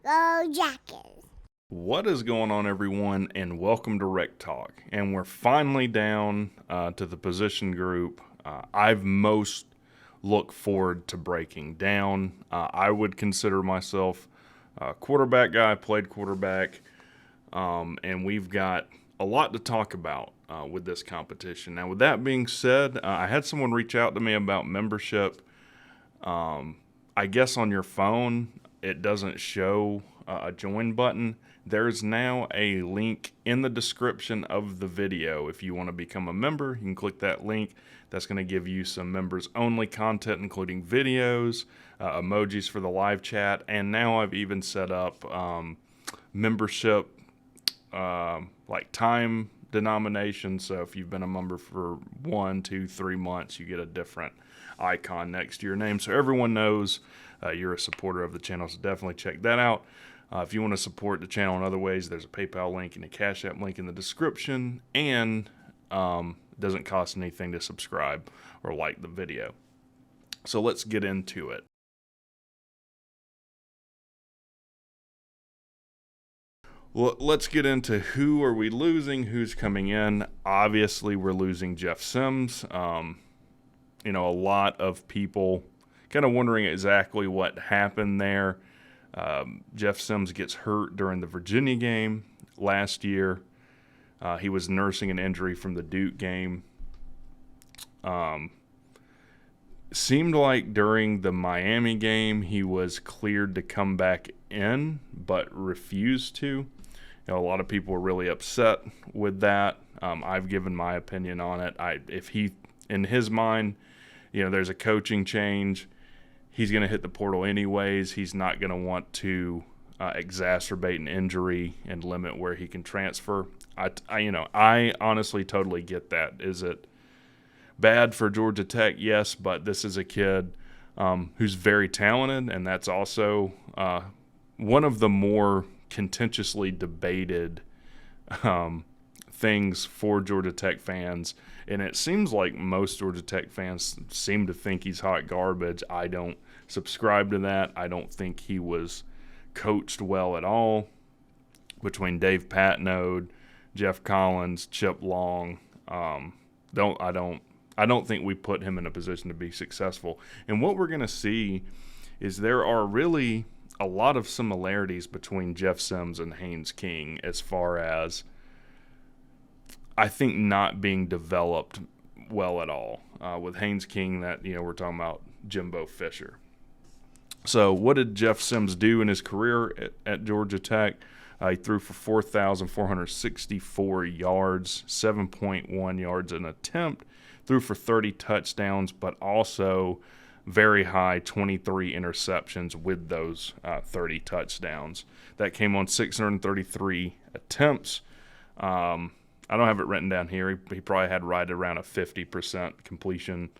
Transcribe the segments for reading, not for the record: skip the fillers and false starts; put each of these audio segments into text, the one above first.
Go Jackets. What is going on, everyone, and welcome to WreckTalk. And we're finally down to the position group I've most looked forward to breaking down. I would consider myself a quarterback guy, played quarterback, and we've got a lot to talk about with this competition. Now, with that being said, I had someone reach out to me about membership. I guess on your phone, it doesn't show a join button. There's now a link in the description of the video. If you want to become a member, you can click that link. That's going to give you some members-only content, including videos, emojis for the live chat, and now I've even set up membership like time denomination. So if you've been a member for 1, 2, 3 months, you get a different icon next to your name, so everyone knows you're a supporter of the channel. So definitely check that out. If you want to support the channel in other ways, there's a PayPal link and a CashApp link in the description, and it doesn't cost anything to subscribe or like the video. So let's get into it. Well, let's get into who are we losing, who's coming in. Obviously, we're losing Jeff Sims. A lot of people kind of wondering exactly what happened there. Jeff Sims gets hurt during the Virginia game last year. He was nursing an injury from the Duke game. Seemed like during the Miami game he was cleared to come back in, but refused to. A lot of people were really upset with that. I've given my opinion on it. If he, in his mind, there's a coaching change, he's going to hit the portal anyways. He's not going to want to exacerbate an injury and limit where he can transfer. I honestly totally get that. Is it bad for Georgia Tech? Yes, but this is a kid who's very talented, and that's also one of the more contentiously debated things for Georgia Tech fans. And it seems like most Georgia Tech fans seem to think he's hot garbage. I don't subscribe to that. I don't think he was coached well at all. Between Dave Patnode, Jeff Collins, Chip Long, I don't think we put him in a position to be successful. And what we're going to see is there are really a lot of similarities between Jeff Sims and Haynes King as far as, I think, not being developed well at all. With Haynes King, that we're talking about Jimbo Fisher. So what did Jeff Sims do in his career at Georgia Tech? He threw for 4,464 yards, 7.1 yards an attempt, threw for 30 touchdowns, but also very high 23 interceptions with those 30 touchdowns. That came on 633 attempts. I don't have it written down here. He probably had right around a 50% completion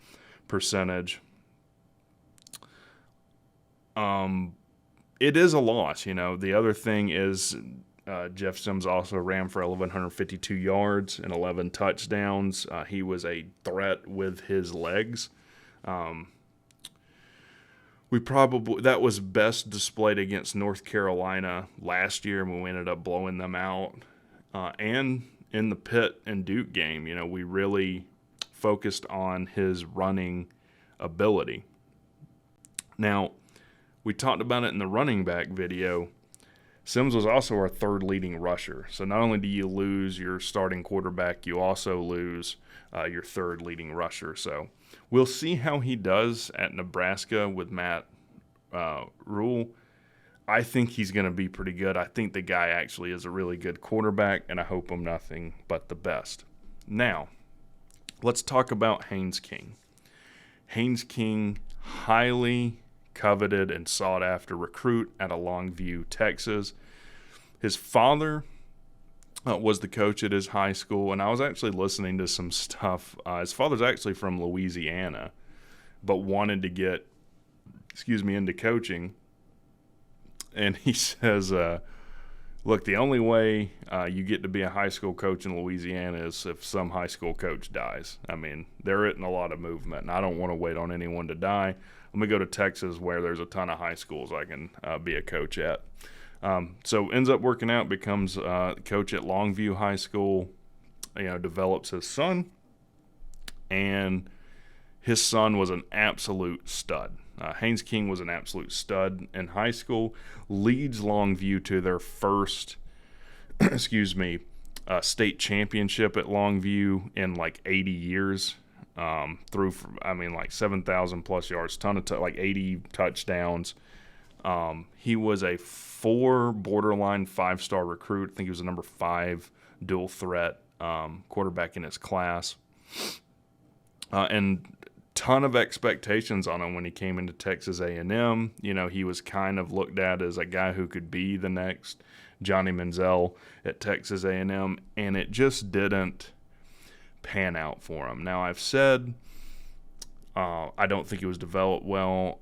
percentage. It is a loss. The other thing is Jeff Sims also ran for 1,152 yards and 11 touchdowns. He was a threat with his legs. That was best displayed against North Carolina last year when we ended up blowing them out. And in the Pitt and Duke game, we really focused on his running ability. Now, we talked about it in the running back video. Sims was also our third leading rusher. So not only do you lose your starting quarterback, you also lose your third leading rusher. So we'll see how he does at Nebraska with Matt Rule. I think he's going to be pretty good. I think the guy actually is a really good quarterback, and I hope him nothing but the best. Now, let's talk about Haynes King. Haynes King, highly coveted and sought after recruit out of Longview, Texas. His father was the coach at his high school, and I was actually listening to some stuff. His father's actually from Louisiana, but wanted to get, into coaching. And he says, look, the only way you get to be a high school coach in Louisiana is if some high school coach dies. I mean, there isn't a lot of movement, and I don't want to wait on anyone to die. Let me go to Texas where there's a ton of high schools I can be a coach at. So ends up working out, becomes coach at Longview High School, develops his son, and his son was an absolute stud. Haynes King was an absolute stud in high school, leads Longview to their first, state championship at Longview in like 80 years. Threw, 7,000 plus yards, ton of like 80 touchdowns. He was a 4 borderline 5-star recruit. I think he was a number 5 dual threat quarterback in his class. And ton of expectations on him when he came into Texas A&M. He was kind of looked at as a guy who could be the next Johnny Manziel at Texas A&M, and it just didn't pan out for him. Now, I've said I don't think he was developed well.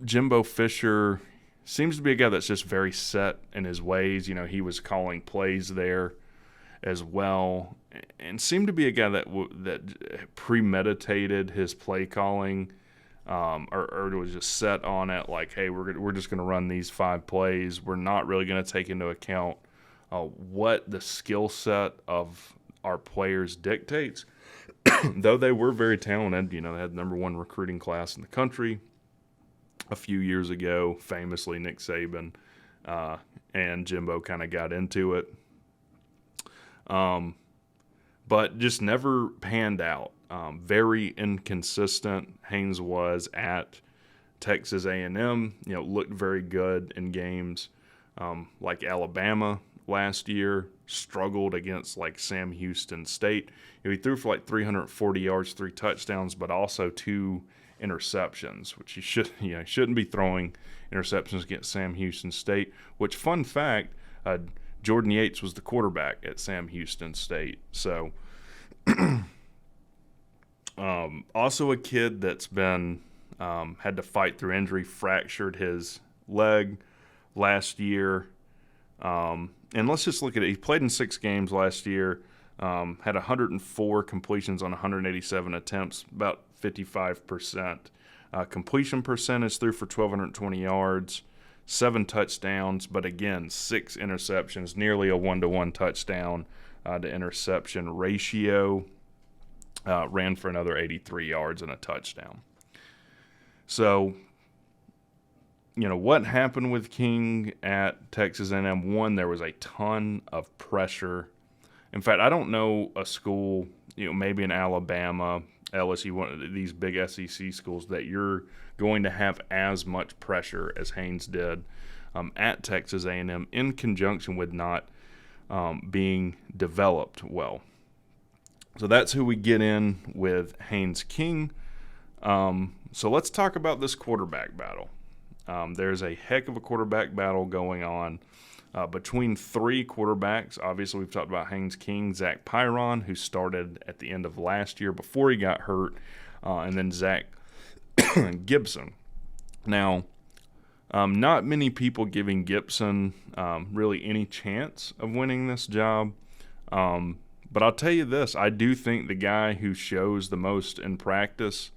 Jimbo Fisher seems to be a guy that's just very set in his ways. He was calling plays there as well, and seemed to be a guy that premeditated his play calling, or was just set on it. Like, hey, we're just going to run these 5 plays. We're not really going to take into account what the skill set of our players dictates. Though they were very talented, they had the number 1 recruiting class in the country a few years ago. Famously, Nick Saban and Jimbo kind of got into it. But just never panned out. Very inconsistent. Haynes was at Texas A&M. Looked very good in games like Alabama last year. Struggled against like Sam Houston State. He threw for like 340 yards, 3 touchdowns, but also 2 interceptions, which he shouldn't be throwing interceptions against Sam Houston State. Which, fun fact, Jordan Yates was the quarterback at Sam Houston State. So, also a kid that's been had to fight through injury, fractured his leg last year. And let's just look at it. He played in 6 games last year, had 104 completions on 187 attempts, about 55%. Completion percentage, threw for 1,220 yards, 7 touchdowns, but again, 6 interceptions, nearly a 1-to-1 touchdown to interception ratio. Ran for another 83 yards and a touchdown. So, what happened with King at Texas A&M? One, there was a ton of pressure. In fact, I don't know a school, maybe in Alabama, LSU, one of these big SEC schools, that you're going to have as much pressure as Haynes did at Texas A&M, in conjunction with not being developed well. So that's who we get in with Haynes King. So let's talk about this quarterback battle. There's a heck of a quarterback battle going on between 3 quarterbacks. Obviously, we've talked about Haynes King, Zach Pyron, who started at the end of last year before he got hurt, and then Zach Gibson. Now, not many people giving Gibson really any chance of winning this job. But I'll tell you this, I do think the guy who shows the most in practice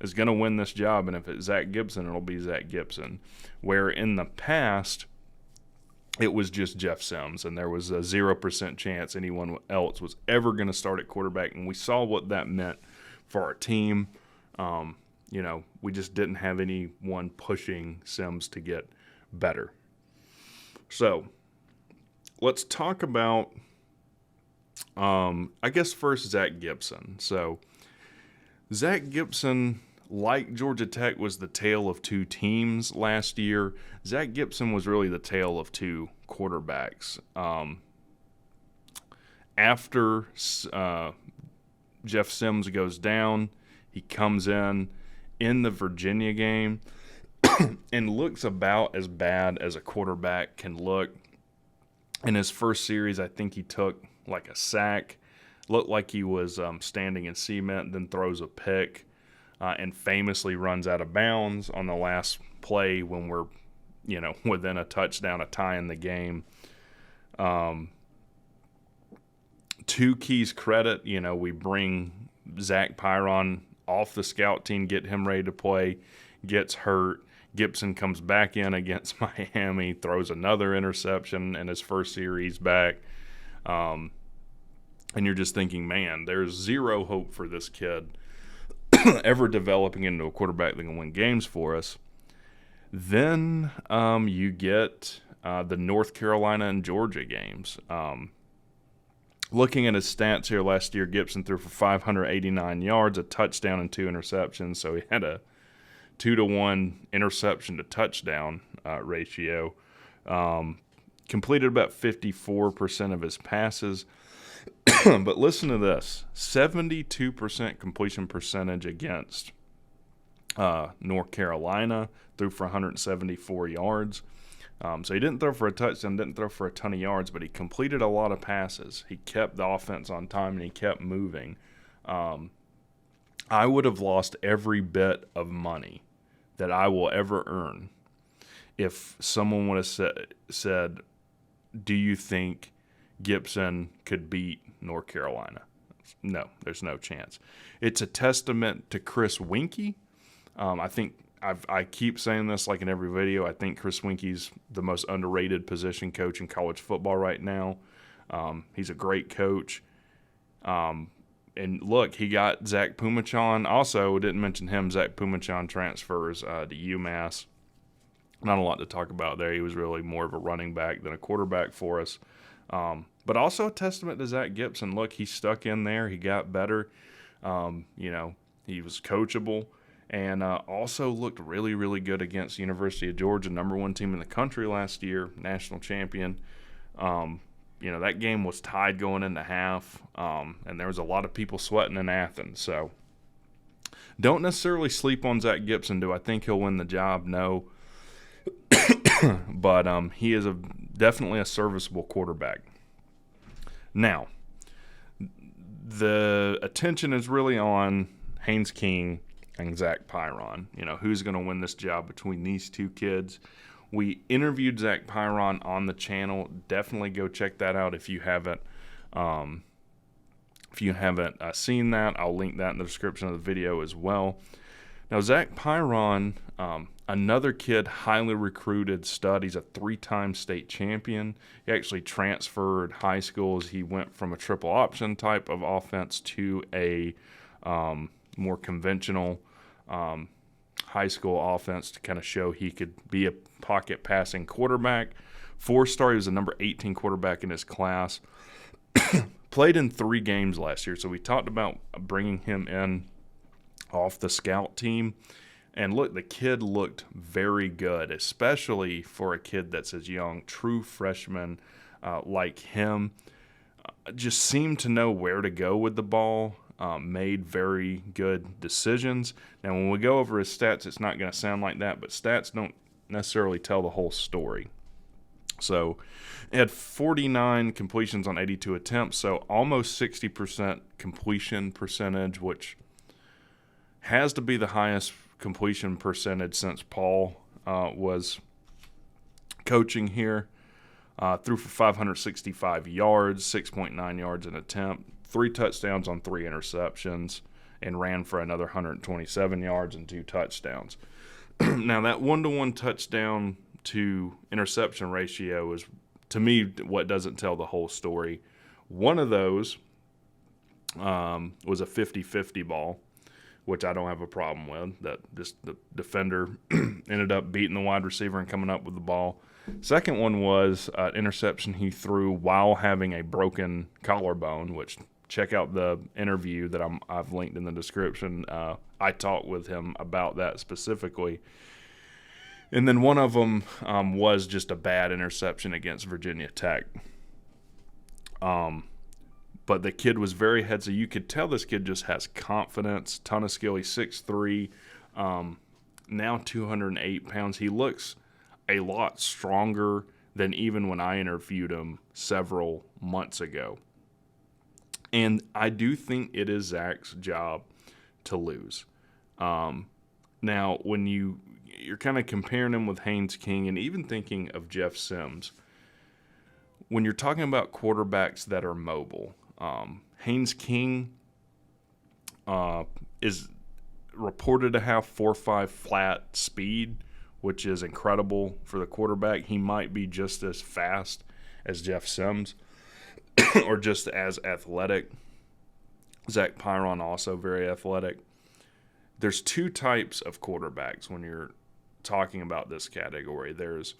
is going to win this job, and if it's Zach Gibson, it'll be Zach Gibson. Where in the past, it was just Jeff Sims, and there was a 0% chance anyone else was ever going to start at quarterback, and we saw what that meant for our team. We just didn't have anyone pushing Sims to get better. So, let's talk about, first Zach Gibson. So, Zach Gibson, like Georgia Tech, was the tale of 2 teams last year. Zach Gibson was really the tale of 2 quarterbacks. After Jeff Sims goes down, he comes in the Virginia game and looks about as bad as a quarterback can look. In his first series, I think he took like a sack. Looked like he was standing in cement, then throws a pick, and famously runs out of bounds on the last play when we're, within a touchdown, a tie in the game. To Key's credit, we bring Zach Pyron off the scout team, get him ready to play, gets hurt, Gibson comes back in against Miami, throws another interception in his first series back. And you're just thinking, man, there's zero hope for this kid ever developing into a quarterback that can win games for us. Then you get the North Carolina and Georgia games. Looking at his stats here last year, Gibson threw for 589 yards, a touchdown, and 2 interceptions. So he had a 2-to-1 interception to touchdown ratio. Completed about 54% of his passes. But listen to this, 72% completion percentage against North Carolina, threw for 174 yards. So he didn't throw for a touchdown, didn't throw for a ton of yards, but he completed a lot of passes. He kept the offense on time, and he kept moving. I would have lost every bit of money that I will ever earn if someone would have said, do you think Gibson could beat North Carolina? No, there's no chance. It's a testament to Chris Winkie. I think I keep saying this like in every video. I think Chris Winkie's the most underrated position coach in college football right now. He's a great coach. And look, he got Zach Pumachan. Also, didn't mention him. Zach Pumachan transfers to UMass. Not a lot to talk about there. He was really more of a running back than a quarterback for us. But also a testament to Zach Gibson. Look, he stuck in there. He got better. He was coachable. And also looked really, really good against the University of Georgia, number 1 team in the country last year, national champion. That game was tied going into half, and there was a lot of people sweating in Athens. So don't necessarily sleep on Zach Gibson. Do I think he'll win the job? No. But he is definitely a serviceable quarterback. Now, the attention is really on Haynes King and Zach Pyron. Who's going to win this job between these two kids? We interviewed Zach Pyron on the channel. Definitely go check that out if you haven't. Seen that, I'll link that in the description of the video as well. Now, Zach Pyron, another kid highly recruited stud. He's a 3-time state champion. He actually transferred high schools. He went from a triple option type of offense to a more conventional high school offense to kind of show he could be a pocket passing quarterback. 4-star, he was the number 18 quarterback in his class. Played in 3 games last year, so we talked about bringing him in off the scout team. And look, the kid looked very good, especially for a kid that's as young, true freshman like him. Just seemed to know where to go with the ball. Made very good decisions. Now, when we go over his stats, it's not going to sound like that, but stats don't necessarily tell the whole story. So, he had 49 completions on 82 attempts, so almost 60% completion percentage, which has to be the highest completion percentage since Paul was coaching here. Threw for 565 yards, 6.9 yards an attempt, 3 touchdowns on 3 interceptions, and ran for another 127 yards and 2 touchdowns. Now, that 1-to-1 touchdown to interception ratio is, to me, what doesn't tell the whole story. One of those was a 50-50 ball, which I don't have a problem with. That just the defender ended up beating the wide receiver and coming up with the ball. Second one was an interception he threw while having a broken collarbone, which check out the interview that I've linked in the description. I talked with him about that specifically. And then one of them was just a bad interception against Virginia Tech. But the kid was very headsy. You could tell this kid just has confidence, ton of skill. He's 6'3", now 208 pounds. He looks a lot stronger than even when I interviewed him several months ago. And I do think it is Zach's job to lose. Now, when you're kind of comparing him with Haynes King and even thinking of Jeff Sims, when you're talking about quarterbacks that are mobile, Haynes King is reported to have 4.5 flat speed, which is incredible for the quarterback. He might be just as fast as Jeff Sims or just as athletic. Zach Pyron also very athletic. There's two types of quarterbacks when you're talking about this category. There's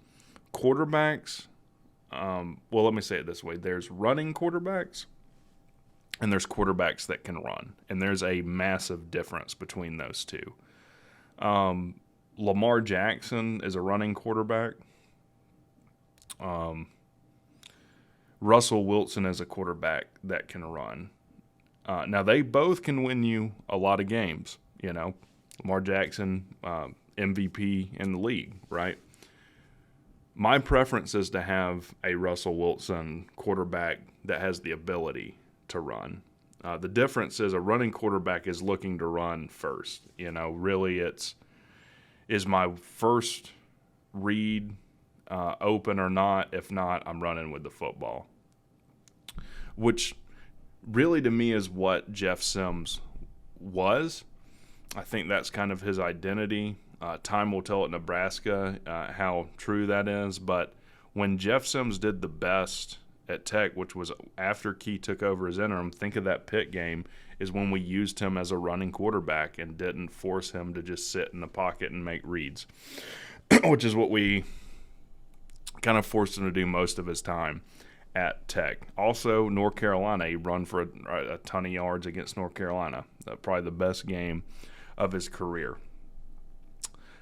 quarterbacks. Well, let me say it this way. There's running quarterbacks and there's quarterbacks that can run. And there's a massive difference between those two. Lamar Jackson is a running quarterback. Russell Wilson is a quarterback that can run. Now, they both can win you a lot of games. You know, Lamar Jackson, MVP in the league, right? My preference is to have a Russell Wilson quarterback that has the ability to run. The difference is a running quarterback is looking to run first. You know, really is my first read open or not? If not, I'm running with the football. Which really to me is what Jeff Sims was. I think that's kind of his identity. Time will tell at Nebraska how true that is. But when Jeff Sims did the best at Tech, which was after Key took over as interim, think of that Pitt game, is when we used him as a running quarterback and didn't force him to just sit in the pocket and make reads, which is what we kind of forced him to do most of his time at Tech. Also, North Carolina, he run for a ton of yards against North Carolina. Probably the best game of his career.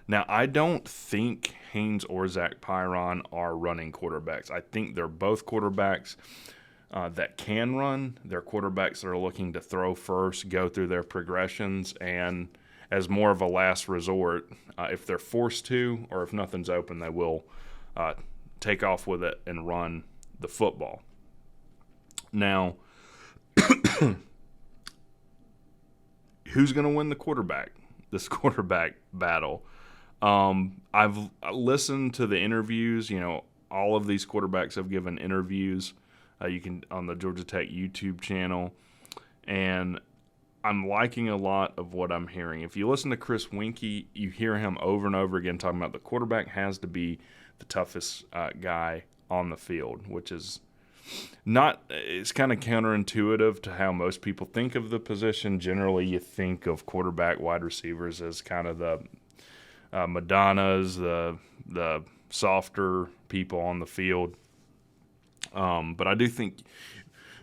Now, I don't think Haynes or Zach Pyron are running quarterbacks. I think they're both quarterbacks that can run. They're quarterbacks that are looking to throw first, go through their progressions, and as more of a last resort, if they're forced to or if nothing's open, they will take off with it and run the football. Now, who's going to win this quarterback battle? I've listened to the interviews. You know, all of these quarterbacks have given interviews. You can on the Georgia Tech YouTube channel, and I'm liking a lot of what I'm hearing. If you listen to Chris Winkie, you hear him over and over again talking about the quarterback has to be the toughest guy on the field, which is it's kind of counterintuitive to how most people think of the position. Generally, you think of quarterback wide receivers as kind of the Madonnas, the softer people on the field. But I do think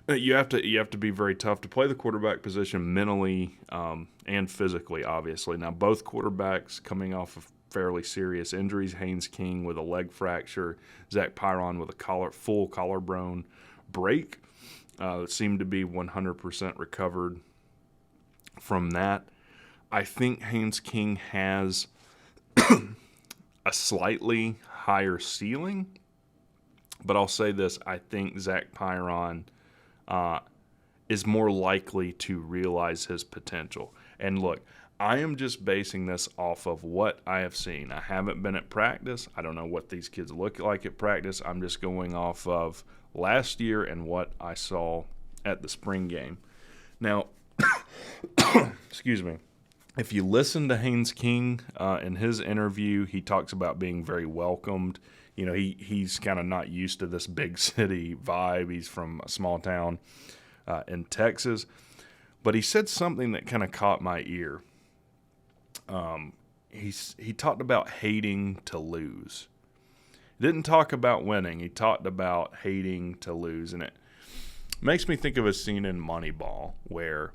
you have to be very tough to play the quarterback position mentally and physically, obviously. Now, both quarterbacks coming off of fairly serious injuries. Haynes King with a leg fracture, Zach Pyron with a full collarbone break. Seemed to be 100% recovered from that. I think Haynes King has a slightly higher ceiling, but I'll say this: I think Zach Pyron is more likely to realize his potential. And look, I am just basing this off of what I have seen. I haven't been at practice. I don't know what these kids look like at practice. I'm just going off of last year and what I saw at the spring game. Now, excuse me. If you listen to Haynes King in his interview, he talks about being very welcomed. You know, he's kind of not used to this big city vibe. He's from a small town in Texas. But he said something that kind of caught my ear. He talked about hating to lose. He didn't talk about winning. He talked about hating to lose. And it makes me think of a scene in Moneyball where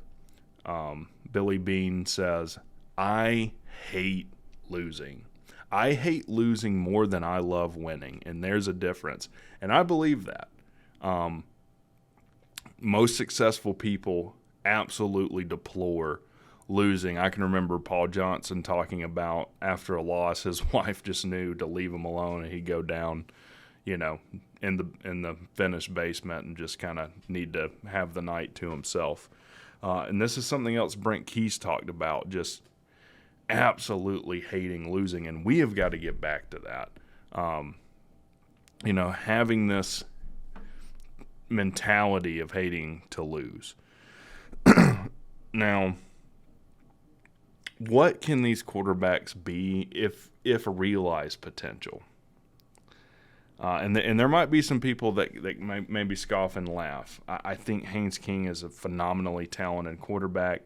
Billy Beane says, "I hate losing. I hate losing more than I love winning." And there's a difference. And I believe that. Most successful people absolutely deplore losing. I can remember Paul Johnson talking about after a loss, his wife just knew to leave him alone and he'd go down, you know, in the finished basement and just kind of need to have the night to himself. And this is something else Brent Keys talked about, just absolutely hating losing. And we have got to get back to that. You know, having this mentality of hating to lose. Now, what can these quarterbacks be if realized potential? And there might be some people that maybe scoff and laugh. I think Haynes King is a phenomenally talented quarterback.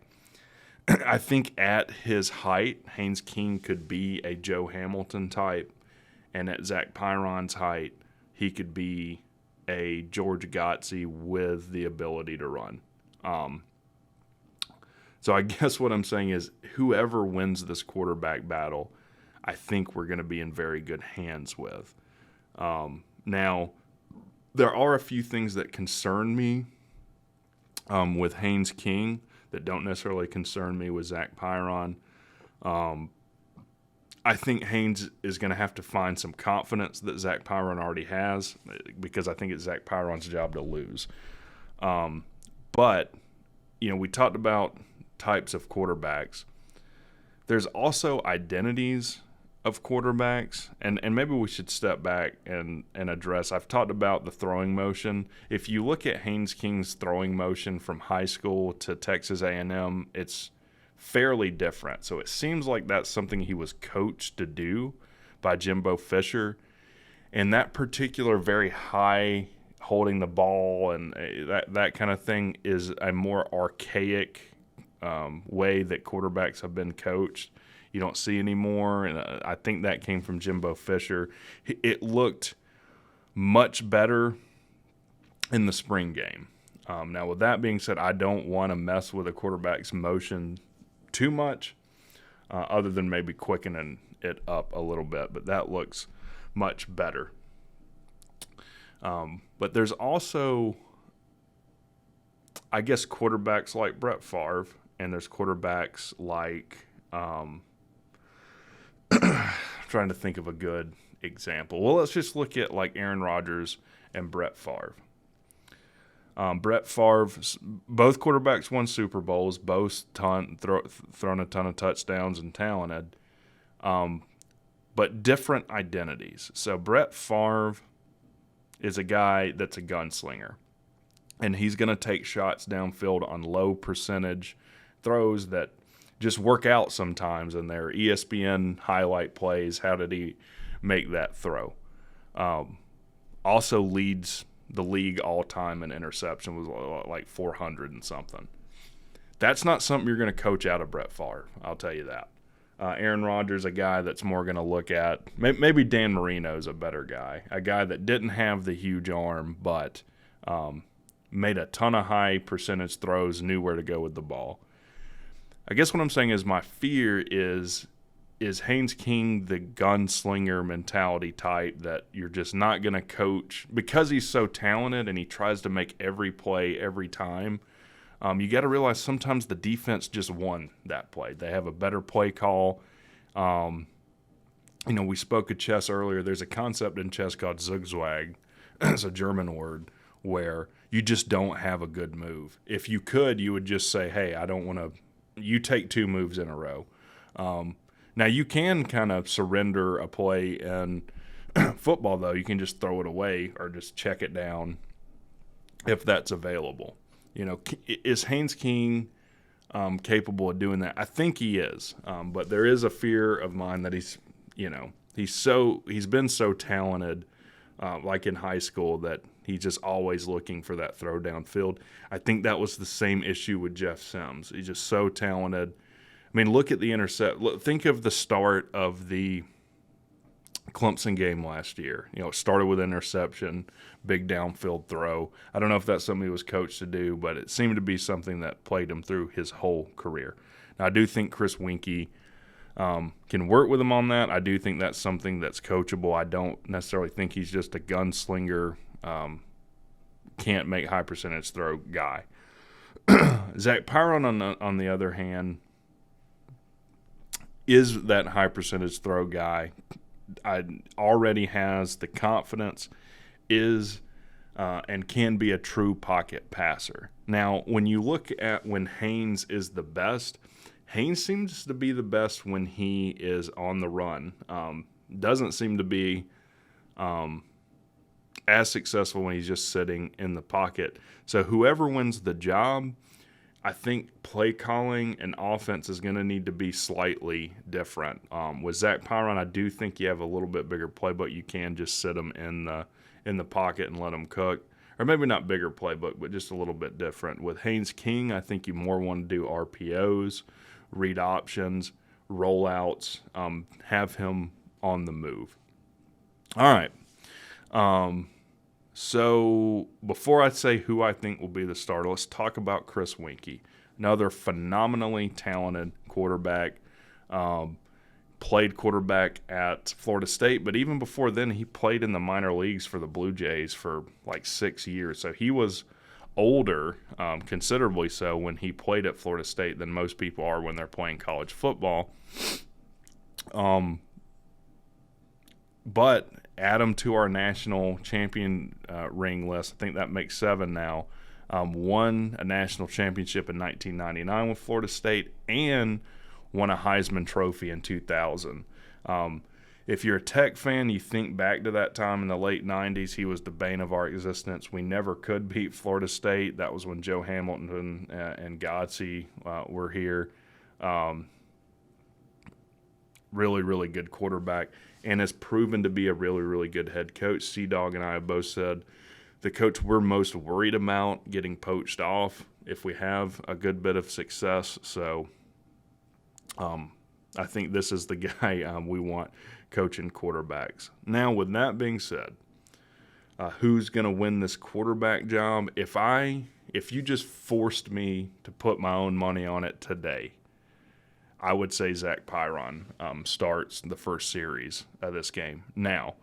I think at his height, Haynes King could be a Joe Hamilton type, and at Zach Pyron's height, he could be a George Gotsey with the ability to run. So I guess what I'm saying is whoever wins this quarterback battle, I think we're going to be in very good hands with. Now, there are a few things that concern me with Haynes King that don't necessarily concern me with Zach Pyron. I think Haynes is going to have to find some confidence that Zach Pyron already has, because I think it's Zach Pyron's job to lose. But, we talked about types of quarterbacks. There's also identities of quarterbacks, and maybe we should step back and address. I've talked about the throwing motion. If you look at Haynes King's throwing motion from high school to Texas A&M, it's fairly different. So it seems like that's something he was coached to do by Jimbo Fisher. And that particular very high holding the ball and that kind of thing is a more archaic way that quarterbacks have been coached. You don't see anymore, and I think that came from Jimbo Fisher. It looked much better in the spring game. Now, with that being said, I don't want to mess with a quarterback's motion too much, other than maybe quickening it up a little bit, but that looks much better. But there's also, I guess, quarterbacks like Brett Favre, and there's quarterbacks like trying to think of a good example. Well, let's just look at like Aaron Rodgers and Brett Favre. Brett Favre, both quarterbacks won Super Bowls, both thrown a ton of touchdowns and talented, but different identities. So Brett Favre is a guy that's a gunslinger, and he's going to take shots downfield on low percentage throws that just work out sometimes in their ESPN highlight plays. How did he make that throw? Also leads the league all-time in interception, was like 400 and something. That's not something you're going to coach out of Brett Favre, I'll tell you that. Aaron Rodgers, a guy that's more going to look at – maybe Dan Marino's a better guy, a guy that didn't have the huge arm but made a ton of high percentage throws, knew where to go with the ball. I guess what I'm saying is my fear is Haynes King the gunslinger mentality type that you're just not going to coach because he's so talented and he tries to make every play every time. You got to realize sometimes the defense just won that play. They have a better play call. We spoke of chess earlier. There's a concept in chess called Zugzwang. It's a German word where you just don't have a good move. If you could, you would just say, hey, I don't want to – you take two moves in a row. Now, you can kind of surrender a play in football, though. You can just throw it away or just check it down if that's available. Is Haynes King capable of doing that? I think he is, but there is a fear of mine that he's been so talented, like in high school, that he's just always looking for that throw downfield. I think that was the same issue with Jeff Sims. He's just so talented. I mean, look at the intercept. Think of the start of the Clemson game last year. It started with interception, big downfield throw. I don't know if that's something he was coached to do, but it seemed to be something that plagued him through his whole career. Now, I do think Chris Weinke can work with him on that. I do think that's something that's coachable. I don't necessarily think he's just a gunslinger, can't make high percentage throw guy. Zach Pyron, on the other hand, is that high percentage throw guy. Already has the confidence, and can be a true pocket passer. Now, when you look at when Haynes is the best, Haynes seems to be the best when he is on the run. Doesn't seem to be as successful when he's just sitting in the pocket. So whoever wins the job, I think play calling and offense is going to need to be slightly different. With Zach Pyron, I do think you have a little bit bigger playbook. You can just sit him in the pocket and let him cook. Or maybe not bigger playbook, but just a little bit different. With Haynes King, I think you more want to do RPOs, read options, rollouts, have him on the move. All right. So before I say who I think will be the starter, let's talk about Chris Weinke, another phenomenally talented quarterback. Played quarterback at Florida State, but even before then, he played in the minor leagues for the Blue Jays for like 6 years. So he was older, considerably so, when he played at Florida State than most people are when they're playing college football. But add him to our national champion ring list. I think that makes 7 now. Won a national championship in 1999 with Florida State and won a Heisman Trophy in 2000. If you're a Tech fan, you think back to that time in the late 90s, he was the bane of our existence. We never could beat Florida State. That was when Joe Hamilton and Godsey were here. Really, really good quarterback, and has proven to be a really, really good head coach. C-Dog and I have both said the coach we're most worried about getting poached off if we have a good bit of success. So I think this is the guy we want coaching quarterbacks. Now, with that being said, who's going to win this quarterback job? If you just forced me to put my own money on it today, I would say Zach Pyron starts the first series of this game. Now,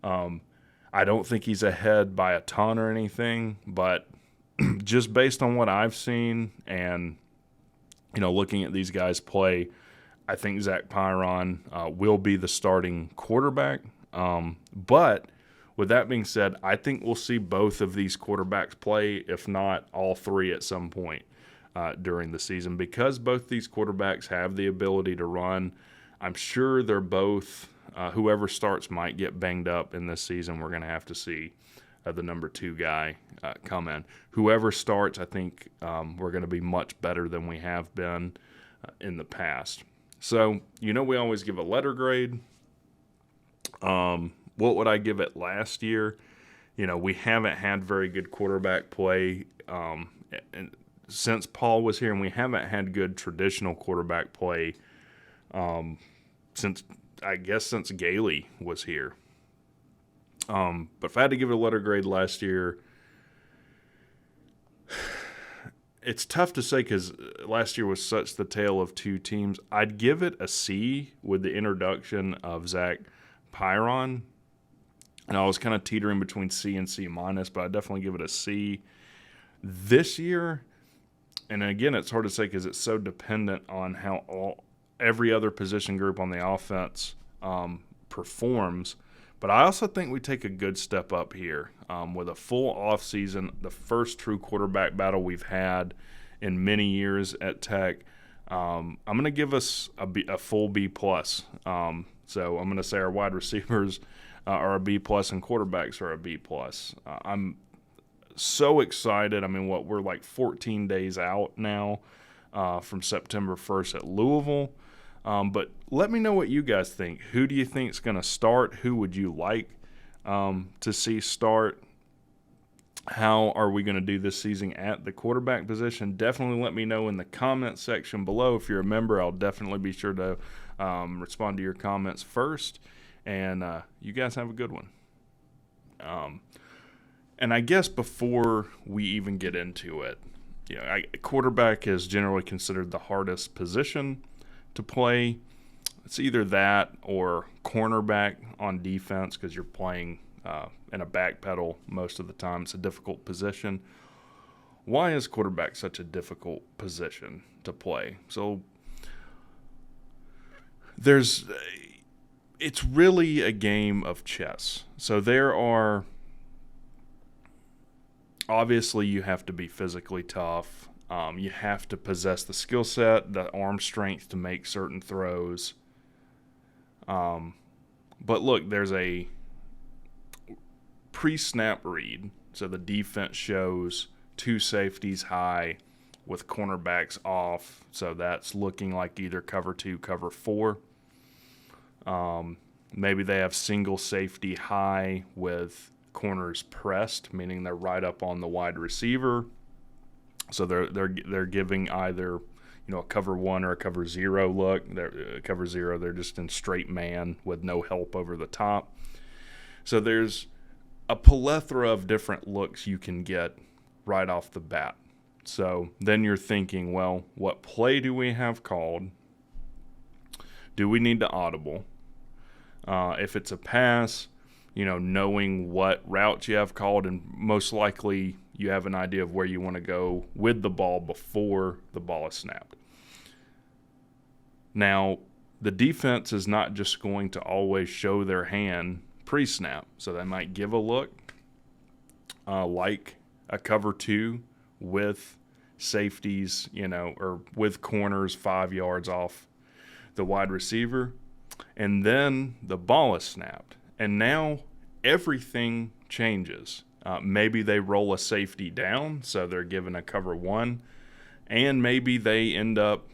I don't think he's ahead by a ton or anything, but just based on what I've seen and, looking at these guys play, I think Zach Pyron will be the starting quarterback. But with that being said, I think we'll see both of these quarterbacks play, if not all three at some point during the season, because both these quarterbacks have the ability to run. I'm sure they're both, whoever starts might get banged up in this season. We're going to have to see the number 2 guy come in. Whoever starts, I think we're going to be much better than we have been in the past. So, we always give a letter grade. What would I give it last year? We haven't had very good quarterback play and since Paul was here, and we haven't had good traditional quarterback play since Gailey was here. But if I had to give it a letter grade last year, it's tough to say because last year was such the tale of two teams. I'd give it a C with the introduction of Zach Pyron. And I was kind of teetering between C and C minus, but I'd definitely give it a C. This year, and again, it's hard to say because it's so dependent on how every other position group on the offense performs. But I also think we take a good step up here with a full offseason, the first true quarterback battle we've had in many years at Tech. I'm going to give us a full B+. So I'm going to say our wide receivers are a B+, and quarterbacks are a B+. I'm so excited. I mean, we're like 14 days out now from September 1st at Louisville. But let me know what you guys think. Who do you think is going to start? Who would you like to see start? How are we going to do this season at the quarterback position? Definitely let me know in the comment section below. If you're a member, I'll definitely be sure to respond to your comments first. And you guys have a good one. And I guess before we even get into it, quarterback is generally considered the hardest position to play. It's either that or cornerback on defense because you're playing in a back pedal most of the time. It's a difficult position. Why is quarterback such a difficult position to play? So it's really a game of chess. So obviously you have to be physically tough. You have to possess the skill set, the arm strength to make certain throws. But look, there's a pre-snap read. So the defense shows two safeties high, with cornerbacks off. So that's looking like either cover 2, cover 4. Maybe they have single safety high with corners pressed, meaning they're right up on the wide receiver. So they're giving either a cover 1 or a cover 0 look. They're cover 0. They're just in straight man with no help over the top. So there's a plethora of different looks you can get right off the bat. So then you're thinking, well, what play do we have called? Do we need to audible? If it's a pass, knowing what routes you have called, and most likely you have an idea of where you want to go with the ball before the ball is snapped. Now, the defense is not just going to always show their hand pre-snap, so they might give a look like a cover 2 with safeties, or with corners 5 yards off the wide receiver, and then the ball is snapped. And now everything changes. Maybe they roll a safety down, so they're given a cover 1, and maybe they end up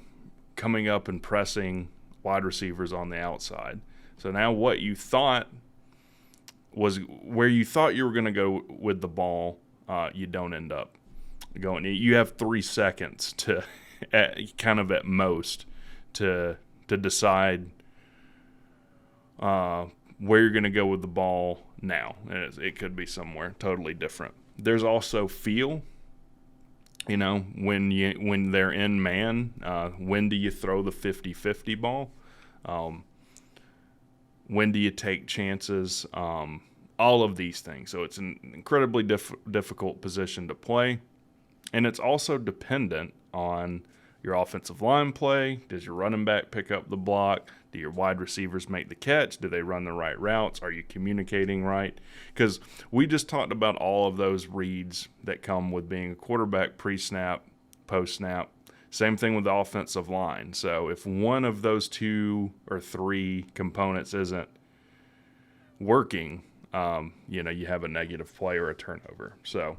coming up and pressing wide receivers on the outside. So now what you thought was where you thought you were going to go with the ball, you don't end up going. You have 3 seconds to, at most, to decide where you're going to go with the ball now. It could be somewhere totally different. There's also feel. When they're in man, when do you throw the 50-50 ball? When do you take chances? All of these things. So it's an incredibly difficult position to play. And it's also dependent on your offensive line play. Does your running back pick up the block? Do your wide receivers make the catch? Do they run the right routes? Are you communicating right? Because we just talked about all of those reads that come with being a quarterback pre-snap, post-snap. Same thing with the offensive line. So if one of those 2 or 3 components isn't working, you have a negative play or a turnover. So